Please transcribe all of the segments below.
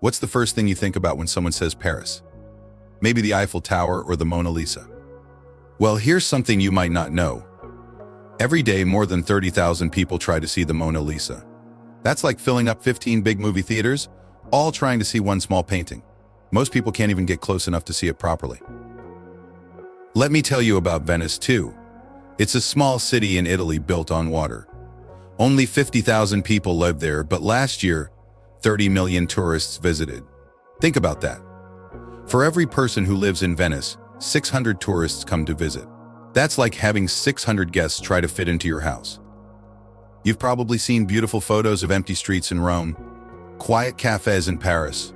What's the first thing you think about when someone says Paris? Maybe the Eiffel Tower or the Mona Lisa. Well, here's something you might not know. Every day, more than 30,000 people try to see the Mona Lisa. That's like filling up 15 big movie theaters, all trying to see one small painting. Most people can't even get close enough to see it properly. Let me tell you about Venice too. It's a small city in Italy built on water. Only 50,000 people live there, but last year, 30 million tourists visited. Think about that. For every person who lives in Venice, 600 tourists come to visit. That's like having 600 guests try to fit into your house. You've probably seen beautiful photos of empty streets in Rome, quiet cafes in Paris,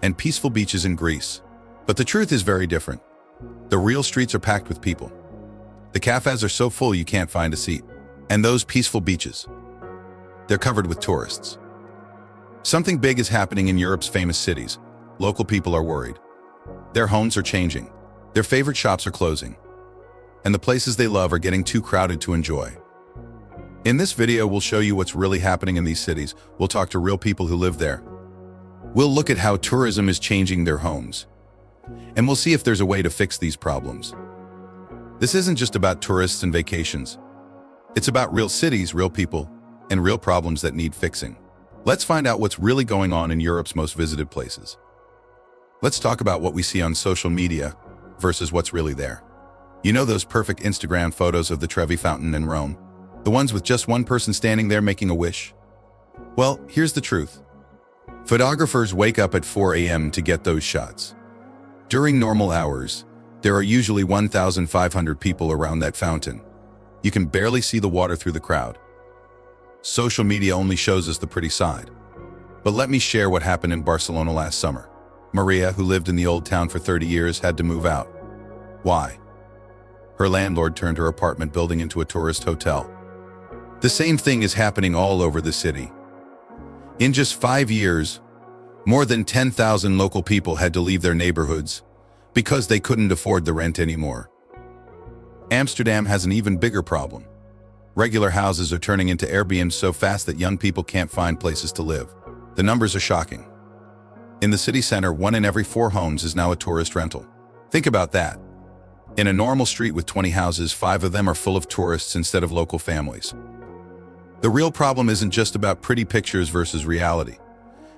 and peaceful beaches in Greece. But the truth is very different. The real streets are packed with people. The cafes are so full you can't find a seat. And those peaceful beaches, they're covered with tourists. Something big is happening in Europe's famous cities. Local people are worried. Their homes are changing. Their favorite shops are closing. And the places they love are getting too crowded to enjoy. In this video, we'll show you what's really happening in these cities. We'll talk to real people who live there. We'll look at how tourism is changing their homes. And we'll see if there's a way to fix these problems. This isn't just about tourists and vacations. It's about real cities, real people, and real problems that need fixing. Let's find out what's really going on in Europe's most visited places. Let's talk about what we see on social media versus what's really there. You know those perfect Instagram photos of the Trevi Fountain in Rome? The ones with just one person standing there making a wish? Well, here's the truth. Photographers wake up at 4 a.m. to get those shots. During normal hours, there are usually 1,500 people around that fountain. You can barely see the water through the crowd. Social media only shows us the pretty side. But let me share what happened in Barcelona last summer. Maria, who lived in the old town for 30 years, had to move out. Why? Her landlord turned her apartment building into a tourist hotel. The same thing is happening all over the city. In just 5 years, more than 10,000 local people had to leave their neighborhoods because they couldn't afford the rent anymore. Amsterdam has an even bigger problem. Regular houses are turning into Airbnbs so fast that young people can't find places to live. The numbers are shocking. In the city center, 1 in every 4 homes is now a tourist rental. Think about that. In a normal street with 20 houses, 5 of them are full of tourists instead of local families. The real problem isn't just about pretty pictures versus reality.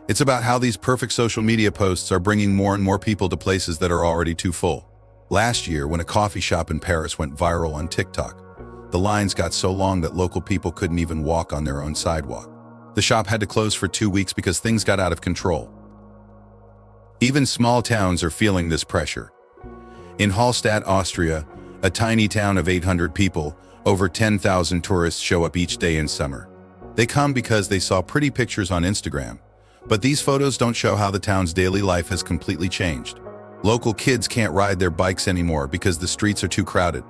It's about how these perfect social media posts are bringing more and more people to places that are already too full. Last year, when a coffee shop in Paris went viral on TikTok, the lines got so long that local people couldn't even walk on their own sidewalk. The shop had to close for 2 weeks because things got out of control. Even small towns are feeling this pressure. In Hallstatt, Austria, a tiny town of 800 people, over 10,000 tourists show up each day in summer. They come because they saw pretty pictures on Instagram, but these photos don't show how the town's daily life has completely changed. Local kids can't ride their bikes anymore because the streets are too crowded.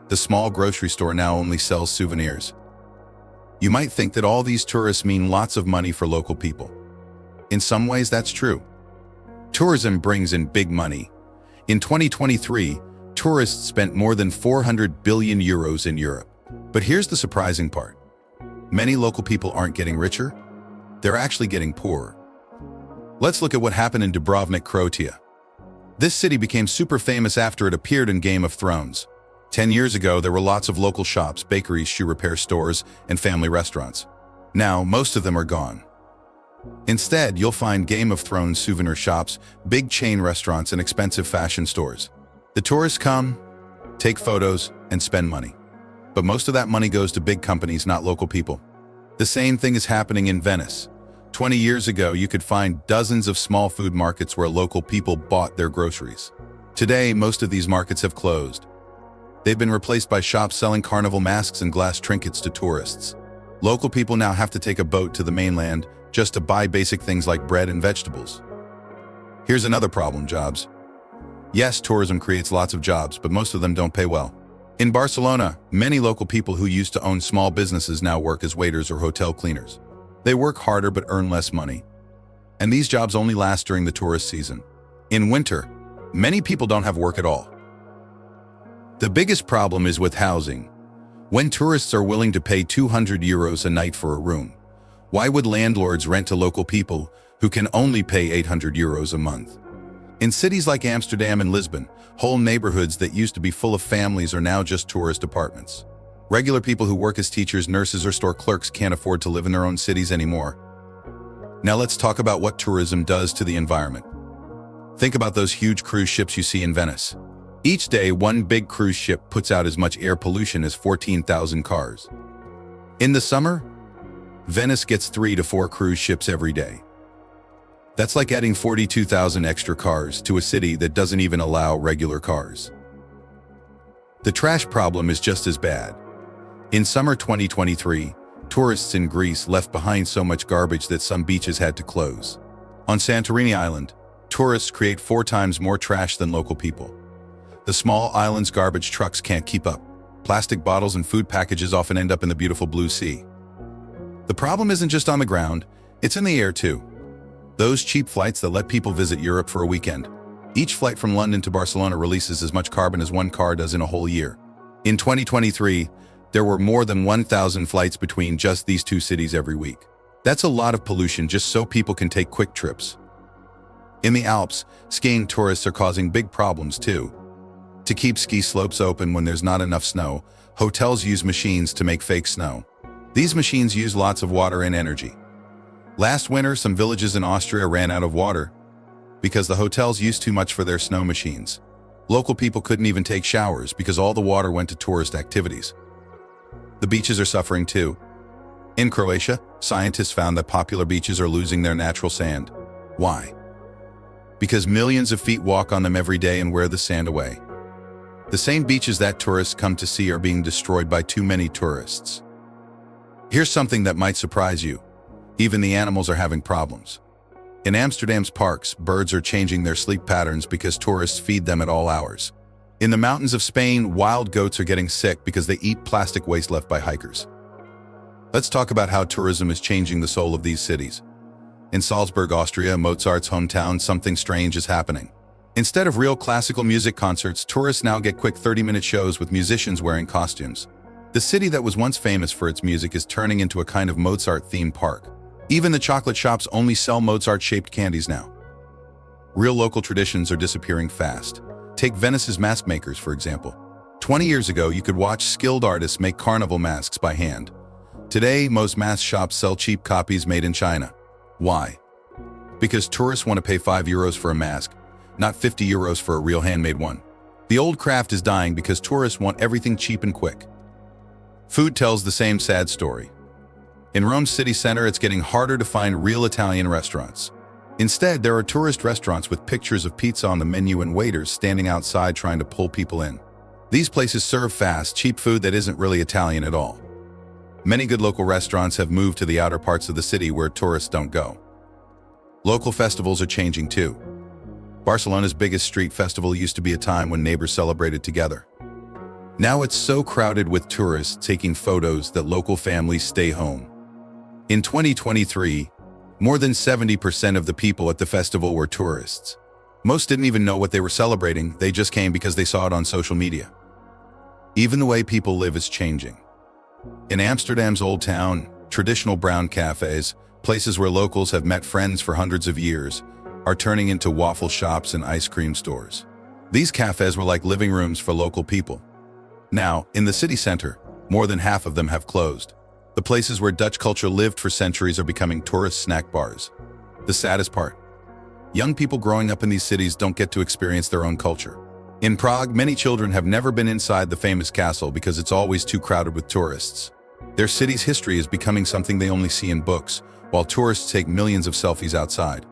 The small grocery store now only sells souvenirs. You might think that all these tourists mean lots of money for local people. In some ways, that's true. Tourism brings in big money. In 2023, tourists spent more than 400 billion euros in Europe. But here's the surprising part. Many local people aren't getting richer. They're actually getting poorer. Let's look at what happened in Dubrovnik, Croatia. This city became super famous after it appeared in Game of Thrones. 10 years ago, there were lots of local shops, bakeries, shoe repair stores, and family restaurants. Now, most of them are gone. Instead, you'll find Game of Thrones souvenir shops, big chain restaurants, and expensive fashion stores. The tourists come, take photos, and spend money. But most of that money goes to big companies, not local people. The same thing is happening in Venice. 20 years ago, you could find dozens of small food markets where local people bought their groceries. Today, most of these markets have closed. They've been replaced by shops selling carnival masks and glass trinkets to tourists. Local people now have to take a boat to the mainland just to buy basic things like bread and vegetables. Here's another problem: jobs. Yes, tourism creates lots of jobs, but most of them don't pay well. In Barcelona, many local people who used to own small businesses now work as waiters or hotel cleaners. They work harder but earn less money. And these jobs only last during the tourist season. In winter, many people don't have work at all. The biggest problem is with housing. When tourists are willing to pay 200 euros a night for a room, why would landlords rent to local people who can only pay 800 euros a month. In cities like Amsterdam and Lisbon, whole neighborhoods that used to be full of families are now just tourist apartments. Regular people who work as teachers, nurses, or store clerks can't afford to live in their own cities anymore. Now let's talk about what tourism does to the environment. Think about those huge cruise ships you see in Venice. Each day, one big cruise ship puts out as much air pollution as 14,000 cars. In the summer, Venice gets 3 to 4 cruise ships every day. That's like adding 42,000 extra cars to a city that doesn't even allow regular cars. The trash problem is just as bad. In summer 2023, tourists in Greece left behind so much garbage that some beaches had to close. On Santorini Island, tourists create 4 times more trash than local people. The small island's garbage trucks can't keep up. Plastic bottles and food packages often end up in the beautiful blue sea. The problem isn't just on the ground, it's in the air too. Those cheap flights that let people visit Europe for a weekend. Each flight from London to Barcelona releases as much carbon as one car does in a whole year. In 2023, there were more than 1,000 flights between just these 2 cities every week. That's a lot of pollution just so people can take quick trips. In the Alps, skiing tourists are causing big problems too. To keep ski slopes open when there's not enough snow, hotels use machines to make fake snow. These machines use lots of water and energy. Last winter, some villages in Austria ran out of water because the hotels used too much for their snow machines. Local people couldn't even take showers because all the water went to tourist activities. The beaches are suffering too. In Croatia, scientists found that popular beaches are losing their natural sand. Why? Because millions of feet walk on them every day and wear the sand away. The same beaches that tourists come to see are being destroyed by too many tourists. Here's something that might surprise you. Even the animals are having problems. In Amsterdam's parks, birds are changing their sleep patterns because tourists feed them at all hours. In the mountains of Spain, wild goats are getting sick because they eat plastic waste left by hikers. Let's talk about how tourism is changing the soul of these cities. In Salzburg, Austria, Mozart's hometown, something strange is happening. Instead of real classical music concerts, tourists now get quick 30-minute shows with musicians wearing costumes. The city that was once famous for its music is turning into a kind of Mozart-themed park. Even the chocolate shops only sell Mozart-shaped candies now. Real local traditions are disappearing fast. Take Venice's mask makers, for example. 20 years ago, you could watch skilled artists make carnival masks by hand. Today, most mask shops sell cheap copies made in China. Why? Because tourists want to pay 5 euros for a mask, not 50 euros for a real handmade one. The old craft is dying because tourists want everything cheap and quick. Food tells the same sad story. In Rome's city center, it's getting harder to find real Italian restaurants. Instead, there are tourist restaurants with pictures of pizza on the menu and waiters standing outside trying to pull people in. These places serve fast, cheap food that isn't really Italian at all. Many good local restaurants have moved to the outer parts of the city where tourists don't go. Local festivals are changing too. Barcelona's biggest street festival used to be a time when neighbors celebrated together. Now it's so crowded with tourists taking photos that local families stay home. In 2023, more than 70% of the people at the festival were tourists. Most didn't even know what they were celebrating, they just came because they saw it on social media. Even the way people live is changing. In Amsterdam's Old Town, traditional brown cafes, places where locals have met friends for hundreds of years, are turning into waffle shops and ice cream stores. These cafes were like living rooms for local people. Now, in the city center, more than half of them have closed. The places where Dutch culture lived for centuries are becoming tourist snack bars. The saddest part, young people growing up in these cities don't get to experience their own culture. In Prague, many children have never been inside the famous castle because it's always too crowded with tourists. Their city's history is becoming something they only see in books, while tourists take millions of selfies outside.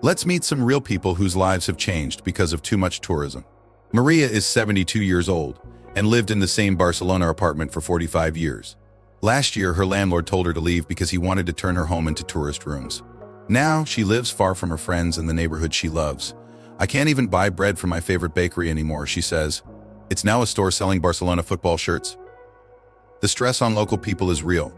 Let's meet some real people whose lives have changed because of too much tourism. Maria is 72 years old and lived in the same Barcelona apartment for 45 years. Last year, her landlord told her to leave because he wanted to turn her home into tourist rooms. Now, she lives far from her friends and the neighborhood she loves. I can't even buy bread from my favorite bakery anymore, she says. It's now a store selling Barcelona football shirts. The stress on local people is real.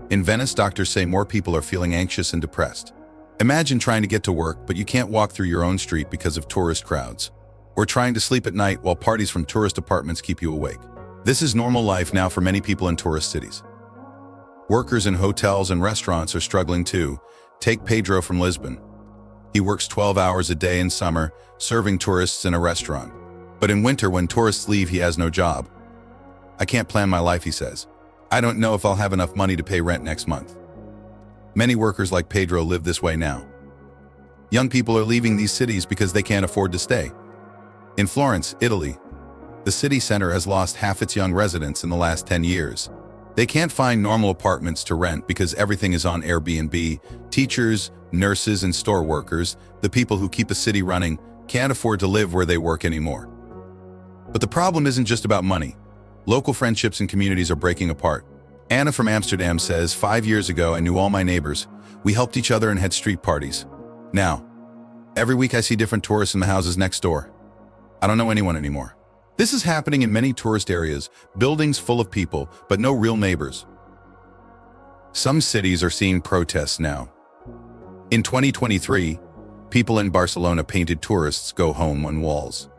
In Venice, doctors say more people are feeling anxious and depressed. Imagine trying to get to work, but you can't walk through your own street because of tourist crowds. Or trying to sleep at night while parties from tourist apartments keep you awake. This is normal life now for many people in tourist cities. Workers in hotels and restaurants are struggling too. Take Pedro from Lisbon. He works 12 hours a day in summer, serving tourists in a restaurant. But in winter, when tourists leave, he has no job. I can't plan my life, he says. I don't know if I'll have enough money to pay rent next month. Many workers like Pedro live this way now. Young people are leaving these cities because they can't afford to stay. In Florence, Italy, the city center has lost half its young residents in the last 10 years. They can't find normal apartments to rent because everything is on Airbnb. Teachers, nurses, and store workers, the people who keep a city running, can't afford to live where they work anymore. But the problem isn't just about money. Local friendships and communities are breaking apart. Anna from Amsterdam says, 5 years ago, I knew all my neighbors. We helped each other and had street parties. Now, every week I see different tourists in the houses next door. I don't know anyone anymore. This is happening in many tourist areas, buildings full of people, but no real neighbors. Some cities are seeing protests now. In 2023, people in Barcelona painted "Tourists Go Home" on walls.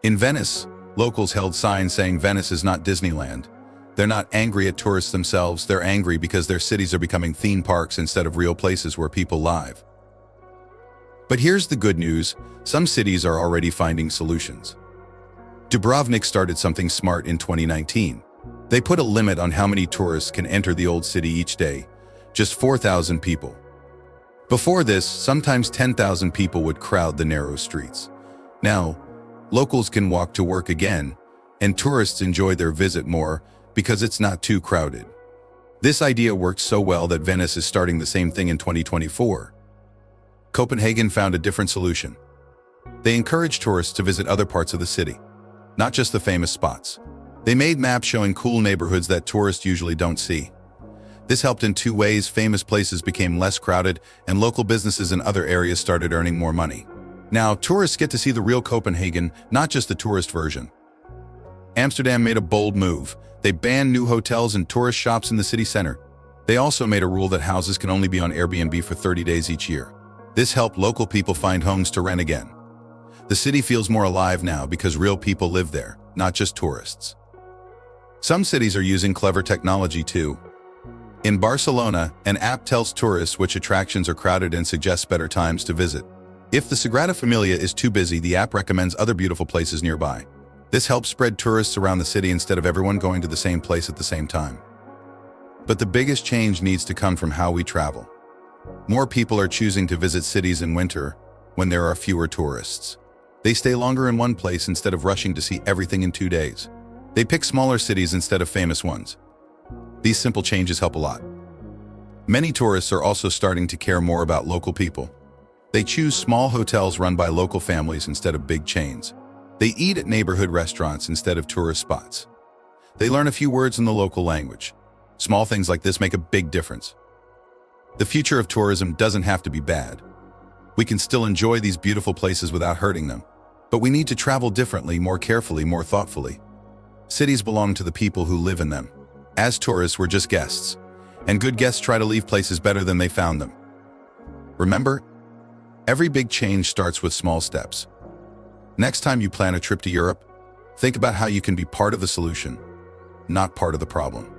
In Venice, locals held signs saying Venice is not Disneyland. They're not angry at tourists themselves, they're angry because their cities are becoming theme parks instead of real places where people live. But here's the good news, some cities are already finding solutions. Dubrovnik started something smart in 2019. They put a limit on how many tourists can enter the old city each day, just 4,000 people. Before this, sometimes 10,000 people would crowd the narrow streets. Now, locals can walk to work again, and tourists enjoy their visit more because it's not too crowded. This idea worked so well that Venice is starting the same thing in 2024. Copenhagen found a different solution. They encouraged tourists to visit other parts of the city, not just the famous spots. They made maps showing cool neighborhoods that tourists usually don't see. This helped in two ways: famous places became less crowded, and local businesses in other areas started earning more money. Now, tourists get to see the real Copenhagen, not just the tourist version. Amsterdam made a bold move. They banned new hotels and tourist shops in the city center. They also made a rule that houses can only be on Airbnb for 30 days each year. This helped local people find homes to rent again. The city feels more alive now because real people live there, not just tourists. Some cities are using clever technology too. In Barcelona, an app tells tourists which attractions are crowded and suggests better times to visit. If the Sagrada Familia is too busy, the app recommends other beautiful places nearby. This helps spread tourists around the city instead of everyone going to the same place at the same time. But the biggest change needs to come from how we travel. More people are choosing to visit cities in winter when there are fewer tourists. They stay longer in one place instead of rushing to see everything in 2 days. They pick smaller cities instead of famous ones. These simple changes help a lot. Many tourists are also starting to care more about local people. They choose small hotels run by local families instead of big chains. They eat at neighborhood restaurants instead of tourist spots. They learn a few words in the local language. Small things like this make a big difference. The future of tourism doesn't have to be bad. We can still enjoy these beautiful places without hurting them. But we need to travel differently, more carefully, more thoughtfully. Cities belong to the people who live in them. As tourists, we're just guests. And good guests try to leave places better than they found them. Remember, every big change starts with small steps. Next time you plan a trip to Europe, think about how you can be part of the solution, not part of the problem.